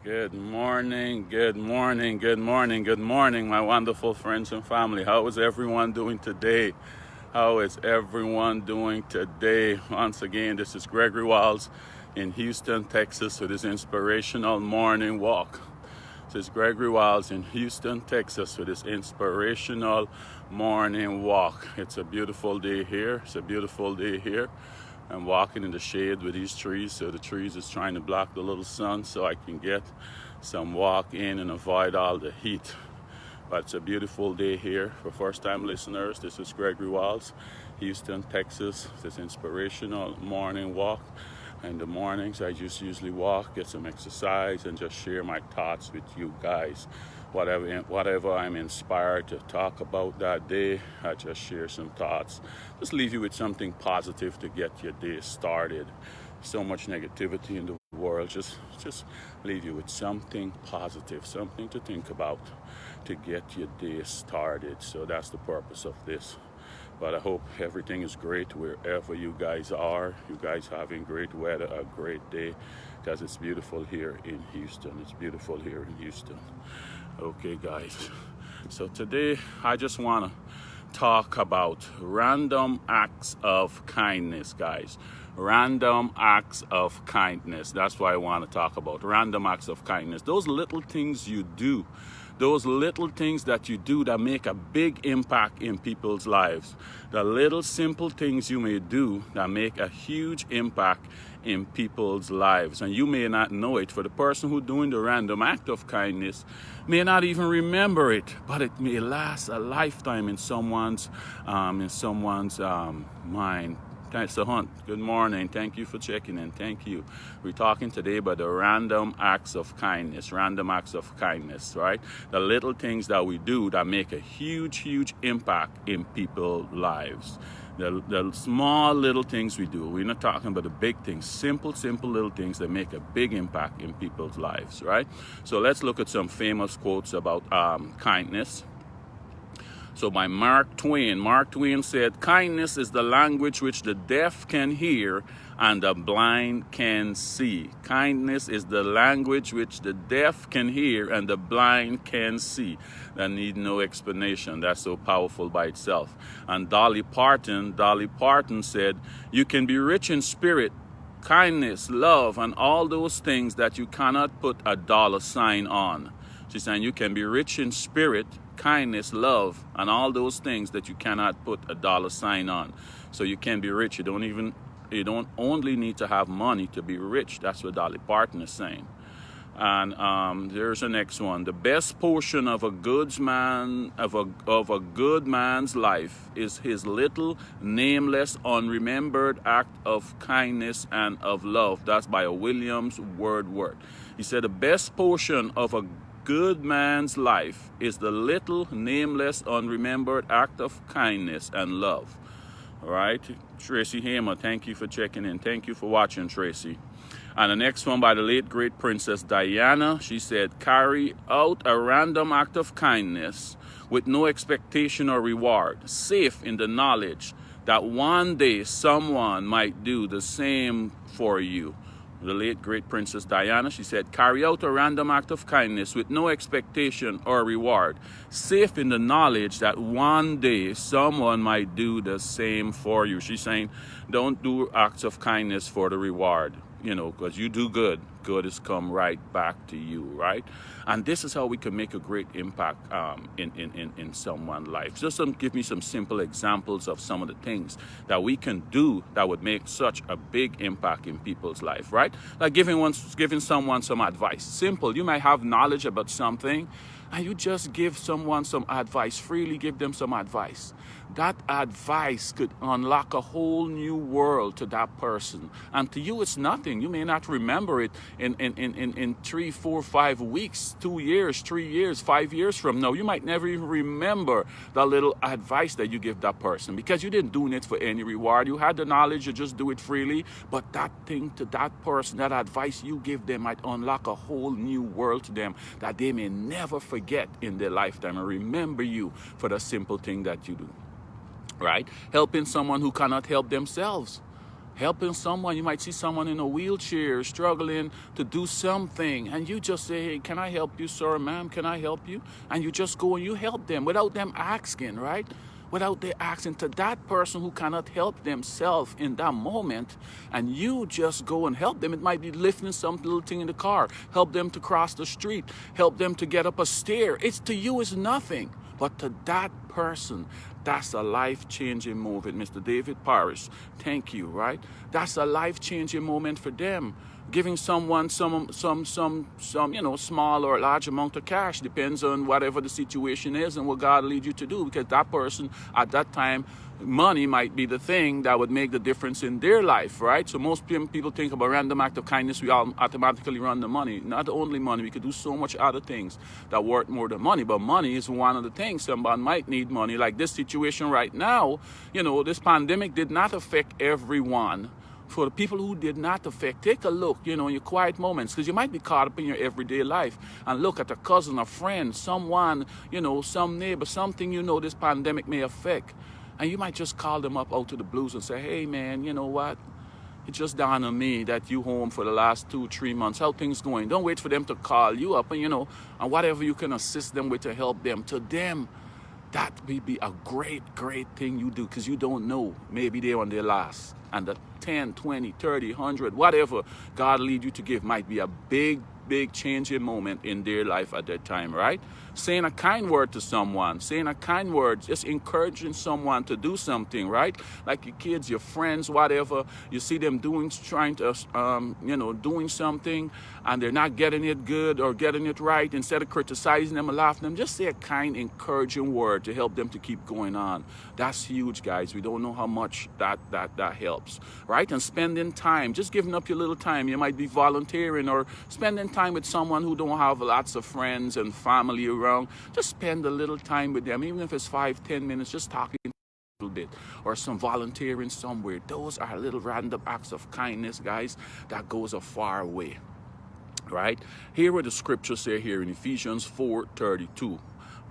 Good morning, good morning, good morning, good morning, my wonderful friends and family. How is everyone doing today? How is everyone doing today? Once again, this is Gregory Walls in Houston, Texas, with this inspirational morning walk. This is Gregory Walls in Houston, Texas, with this inspirational morning walk. It's a beautiful day here. It's a beautiful day here. I'm walking in the shade with these trees, so the trees is trying to block the little sun so I can get some walk in and avoid all the heat. But it's a beautiful day here. For first-time listeners, this is Gregory Walls, Houston, Texas. This inspirational morning walk. In the mornings, I just usually walk, get some exercise, and just share my thoughts with you guys. Whatever I'm inspired to talk about that day, I just share some thoughts. Just leave you with something positive to get your day started. So much negativity in the world. Just leave you with something positive, something to think about to get your day started. So that's the purpose of this. But I hope everything is great wherever you guys are. You guys having great weather, a great day, because it's beautiful here in Houston. It's beautiful here in Houston. Okay, guys. So today I just want to talk about random acts of kindness, guys. Random acts of kindness. That's why I want to talk about random acts of kindness. Those little things you do. Those little things that you do that make a big impact in people's lives. The little simple things you may do that make a huge impact in people's lives. And you may not know it. For the person who's doing the random act of kindness may not even remember it, but it may last a lifetime in someone's mind. So Hunt, good morning. Thank you for checking in. Thank you. We're talking today about the random acts of kindness. Random acts of kindness, right? The little things that we do that make a huge, huge impact in people's lives. The small little things we do. We're not talking about the big things. Simple little things that make a big impact in people's lives, right? So let's look at some famous quotes about kindness. So by Mark Twain. Mark Twain said, "Kindness is the language which the deaf can hear and the blind can see." Kindness is the language which the deaf can hear and the blind can see. That need no explanation. That's so powerful by itself. And Dolly Parton said, "You can be rich in spirit, kindness, love, and all those things that you cannot put a dollar sign on." She's saying you can be rich in spirit, kindness, love, and all those things that you cannot put a dollar sign on. So you can be rich. You don't only need to have money to be rich. That's what Dolly Parton is saying. And there's the next one. The best portion of a good man's life is his little, nameless, unremembered act of kindness and of love. That's by Williams Wordsworth. He said the best portion of a good man's life is the little, nameless, unremembered act of kindness and love. All right, Tracy Hamer, thank you for checking in. Thank you for watching, Tracy. And the next one by the late great Princess Diana. She said, "Carry out a random act of kindness with no expectation or reward, safe in the knowledge that one day someone might do the same for you." The late great Princess Diana, she said, "Carry out a random act of kindness with no expectation or reward, safe in the knowledge that one day someone might do the same for you." She's saying, don't do acts of kindness for the reward, because you do good. Good has come right back to you, right? And this is how we can make a great impact in someone's life. Just give me some simple examples of some of the things that we can do that would make such a big impact in people's life, right? Like giving someone some advice. Simple. You might have knowledge about something, and you just give someone some advice, freely give them some advice. That advice could unlock a whole new world to that person. And to you, it's nothing. You may not remember it in 3, 4, 5 weeks, 2 years, 3 years, 5 years from now. You might never even remember that little advice that you give that person because you didn't do it for any reward. You had the knowledge, you just do it freely. But that thing to that person, that advice you give them might unlock a whole new world to them that they may never forget in their lifetime and remember you for the simple thing that you do. Right? Helping someone who cannot help themselves. helping someone. You might see someone in a wheelchair struggling to do something, and you just say, hey, can I help you, sir, ma'am? Can I help you? And you just go and you help them without them asking, right? Without their asking, to that person who cannot help themselves in that moment, and you just go and help them. It might be lifting some little thing in the car, help them to cross the street, help them to get up a stair. It's to you, it's nothing. But to that person, that's a life-changing moment. Mr. David Parrish, thank you, right? That's a life-changing moment for them. Giving someone some small or large amount of cash, depends on whatever the situation is and what God leads you to do, because that person at that time, money might be the thing that would make the difference in their life, right? So most people think about random act of kindness, we all automatically run the money. Not only money, we could do so much other things that worth more than money, but money is one of the things. Somebody might need money, like this situation right now. This pandemic did not affect everyone. For the people who did not affect, take a look, in your quiet moments, because you might be caught up in your everyday life, and look at a cousin, a friend, someone, some neighbor, something this pandemic may affect. And you might just call them up out of the blues and say, hey man, you know what? It just dawned on me that you home for the last 2-3 months. How things going? Don't wait for them to call you up, and and whatever you can assist them with to help them. To them, that will be a great thing you do, because you don't know. Maybe they're on their last. And the 10, 20, 30, 100, whatever God lead you to give might be a big changing moment in their life at that time, right? Saying a kind word to someone, just encouraging someone to do something, right? Like your kids, your friends, whatever, you see them doing something, and they're not getting it good or getting it right. Instead of criticizing them or laughing at them, just say a kind, encouraging word to help them to keep going on. That's huge, guys. We don't know how much that helps, right? And spending time, just giving up your little time. You might be volunteering or spending time with someone who don't have lots of friends and family around. Just spend a little time with them, even if it's 5-10 minutes, just talking a little bit, or some volunteering somewhere. Those are little random acts of kindness, guys, that goes a far way, right? Here what the scriptures say here in Ephesians 4:32.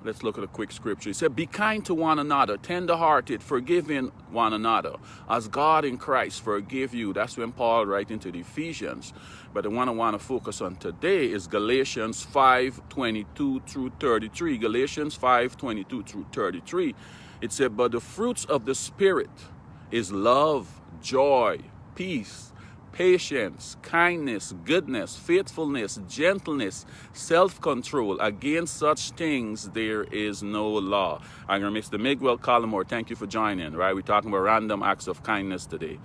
Let's look at a quick scripture. It said, be kind to one another, tender-hearted, forgiving one another, as God in Christ forgive you. That's when Paul writes into the Ephesians. But the one I want to focus on today is Galatians 5:22 through 33. Galatians 5:22 through 33. It said, but the fruits of the Spirit is love, joy, peace, patience, kindness, goodness, faithfulness, gentleness, self-control. Against such things there is no law. I'm going to Mr. Miguel Collymore, thank you for joining, right? We're talking about random acts of kindness today.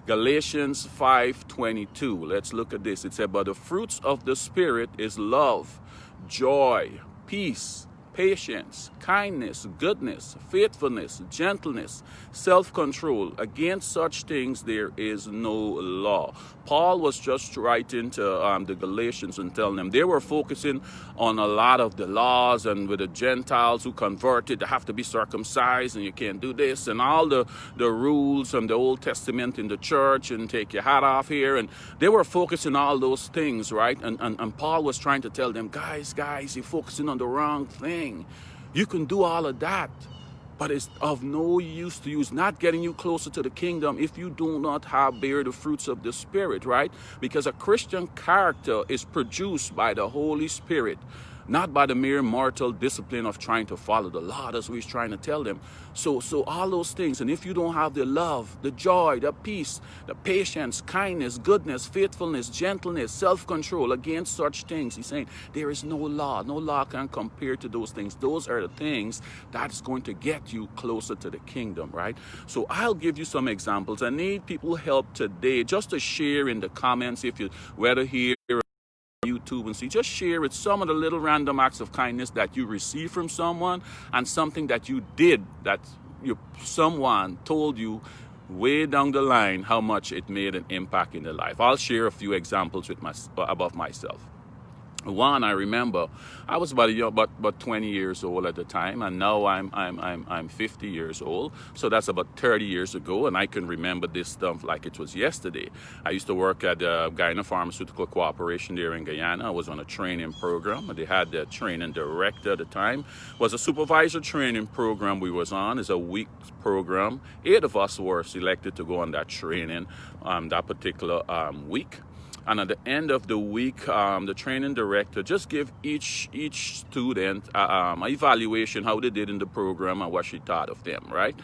Galatians 5:22. Let's look at this. It said, but the fruits of the Spirit is love, joy, peace, patience, kindness, goodness, faithfulness, gentleness, self-control. Against such things there is no law. Paul was just writing to the Galatians and telling them they were focusing on a lot of the laws, and with the Gentiles who converted, they have to be circumcised and you can't do this, and all the rules from the Old Testament in the church, and take your hat off here. And they were focusing on all those things, right? And Paul was trying to tell them, guys, you're focusing on the wrong thing. You can do all of that, but it's of no use to you. It's not getting you closer to the kingdom if you do not bear the fruits of the Spirit, right? Because a Christian character is produced by the Holy Spirit, not by the mere mortal discipline of trying to follow the law. That's what he's trying to tell them. So all those things, and if you don't have the love, the joy, the peace, the patience, kindness, goodness, faithfulness, gentleness, self-control, against such things, he's saying there is no law. No law can compare to those things. Those are the things that's going to get you closer to the kingdom, right? So I'll give you some examples. I need people's help today just to share in the comments, if you whether here YouTube and see, just share it, some of the little random acts of kindness that you received from someone, and something that you did that someone told you way down the line how much it made an impact in their life. I'll share a few examples with about myself. One, I remember, I was about 20 years old at the time, and now I'm 50 years old. So that's about 30 years ago, and I can remember this stuff like it was yesterday. I used to work at the Guyana Pharmaceutical Corporation there in Guyana. I was on a training program. They had the training director at the time. It was a supervisor training program we was on. It's a week program. 8 of us were selected to go on that training that particular week. And at the end of the week, the training director just give each student an evaluation, how they did in the program and what she thought of them, right?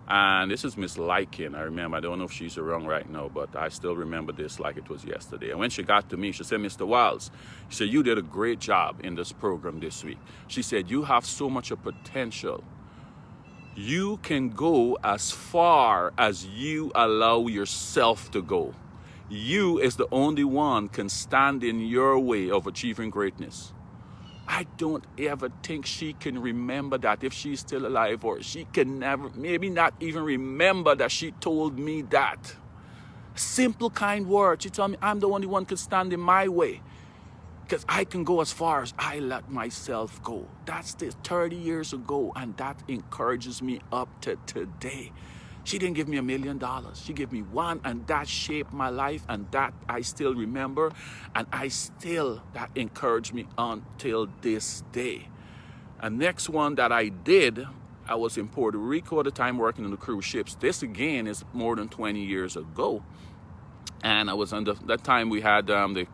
And this is Miss Lykin. I remember, I don't know if she's around right now, but I still remember this like it was yesterday. And when she got to me, she said, Mr. Wiles, she said, you did a great job in this program this week. She said, you have so much of potential. You can go as far as you allow yourself to go. You is the only one can stand in your way of achieving greatness. I don't ever think she can remember that if she's still alive, or she can never, maybe not even remember that she told me that. Simple, kind words. She told me I'm the only one can stand in my way, because I can go as far as I let myself go. That's 30 years ago, and that encourages me up to today. She didn't give me $1 million. She gave me one, and that shaped my life, and that I still remember, and that encouraged me until this day. And next one that I did, I was in Puerto Rico at the time working on the cruise ships. This again is more than 20 years ago. And I was under that time we had the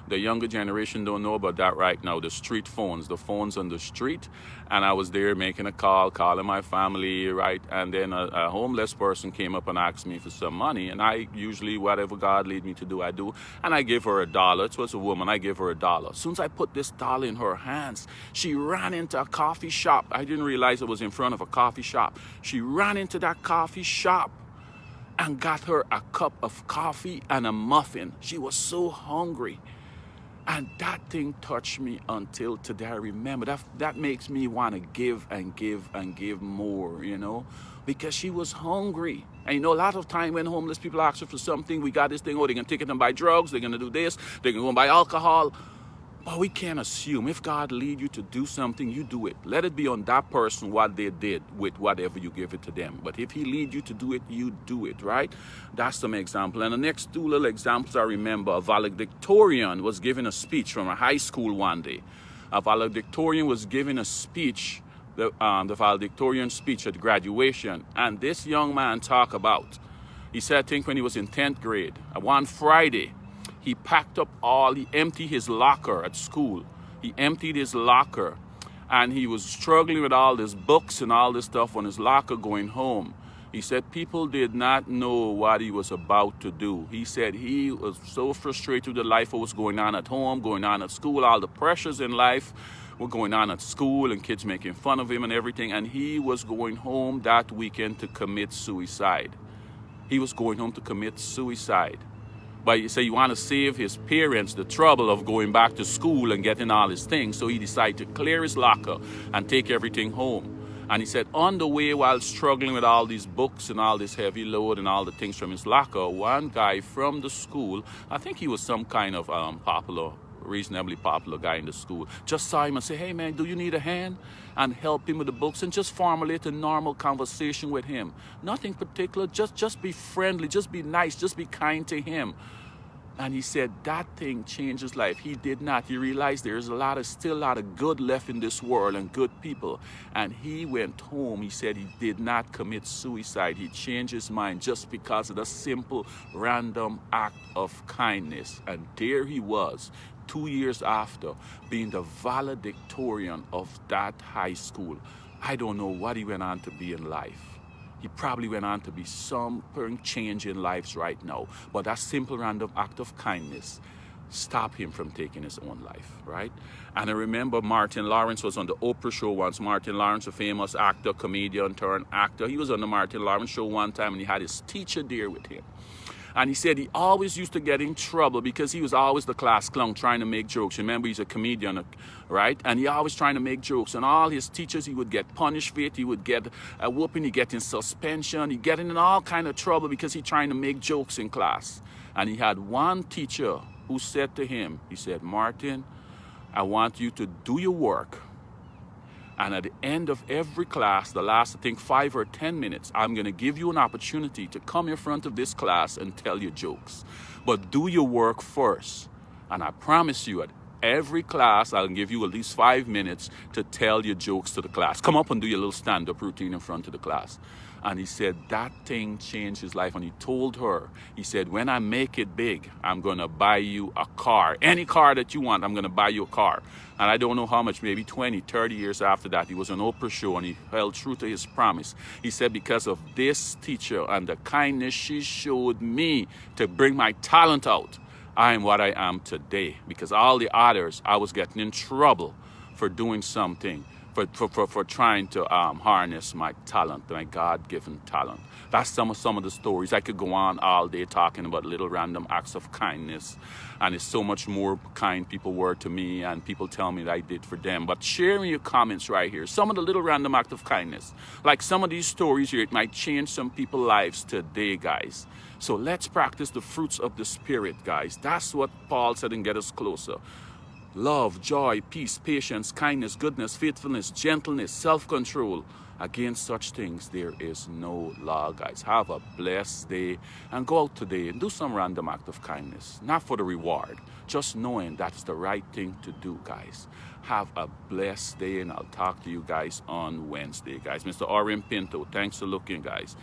younger generation don't know about that right now, the street phones, the phones on the street. And I was there making a call, calling my family, right? And then a homeless person came up and asked me for some money. And I usually, whatever God lead me to do, I do. And I give her $1. It was a woman. I give her $1. As soon as I put this dollar in her hands, she ran into a coffee shop. I didn't realize it was in front of a coffee shop. She ran into that coffee shop and got her a cup of coffee and a muffin. She was so hungry. And that thing touched me until today. I remember that makes me want to give and give and give more, because she was hungry. And a lot of time when homeless people ask her for something, we got this thing, they're going to take it and buy drugs, they're going to do this, they're going to go and buy alcohol. But we can't assume. If God lead you to do something, you do it. Let it be on that person what they did with whatever you give it to them. But if he lead you to do it, you do it, right? That's some example. And the next two little examples I remember, a valedictorian was giving a speech from a high school one day. A valedictorian was giving a speech, the valedictorian speech at graduation. And this young man talked about, he said, I think when he was in 10th grade, one Friday, he packed up he emptied his locker at school. He emptied his locker, and he was struggling with all these books and all this stuff on his locker going home. He said people did not know what he was about to do. He said he was so frustrated with the life that was going on at home, going on at school, all the pressures in life were going on at school and kids making fun of him and everything, and he was going home that weekend to commit suicide. He was going home to commit suicide. But you say you want to save his parents the trouble of going back to school and getting all his things. So he decided to clear his locker and take everything home. And he said on the way, while struggling with all these books and all this heavy load and all the things from his locker, one guy from the school, I think he was some kind of reasonably popular guy in the school, just saw him and said, hey man, do you need a hand? And help him with the books and just formulate a normal conversation with him. Nothing particular, just be friendly, just be nice, just be kind to him. And he said that thing changed his life. He did not. He realized there's still a lot of good left in this world and good people. And he went home. He said he did not commit suicide. He changed his mind just because of the simple, random act of kindness. And there he was, 2 years after, being the valedictorian of that high school. I don't know what he went on to be in life. He probably went on to be some change in lives right now. But that simple random act of kindness stopped him from taking his own life, right? And I remember Martin Lawrence was on the Oprah show once. Martin Lawrence, a famous actor, comedian turned actor. He was on the Martin Lawrence show one time, and he had his teacher there with him. And he said he always used to get in trouble because he was always the class clown trying to make jokes. Remember, he's a comedian, right? And he always trying to make jokes. And all his teachers, he would get punished for it. He would get a whooping. He'd get in suspension. He'd get in all kind of trouble because he's trying to make jokes in class. And he had one teacher who said to him, he said, Martin, I want you to do your work. And at the end of every class, the last, I think, 5 or 10 minutes, I'm going to give you an opportunity to come in front of this class and tell your jokes. But do your work first. And I promise you, at every class, I'll give you at least 5 minutes to tell your jokes to the class. Come up and do your little stand-up routine in front of the class. And he said that thing changed his life. And he told her, he said, when I make it big, I'm going to buy you a car. Any car that you want, I'm going to buy you a car. And I don't know how much, maybe 20, 30 years after that, he was on Oprah show and he held true to his promise. He said, because of this teacher and the kindness she showed me to bring my talent out, I am what I am today. Because all the others, I was getting in trouble for doing something, for trying to harness my talent, my God-given talent. That's some of the stories. I could go on all day talking about little random acts of kindness, and it's so much more kind people were to me and people tell me that I did for them. But share in your comments right here some of the little random acts of kindness. Like some of these stories here, it might change some people's lives today, guys. So let's practice the fruits of the Spirit, guys. That's what Paul said and get us closer. Love, joy, peace, patience, kindness, goodness, faithfulness, gentleness, self-control. Against such things there is no law, guys. Have a blessed day and go out today and do some random act of kindness. Not for the reward, just knowing that's the right thing to do, guys. Have a blessed day and I'll talk to you guys on Wednesday, guys. Mr. Orrin Pinto, thanks for looking, guys.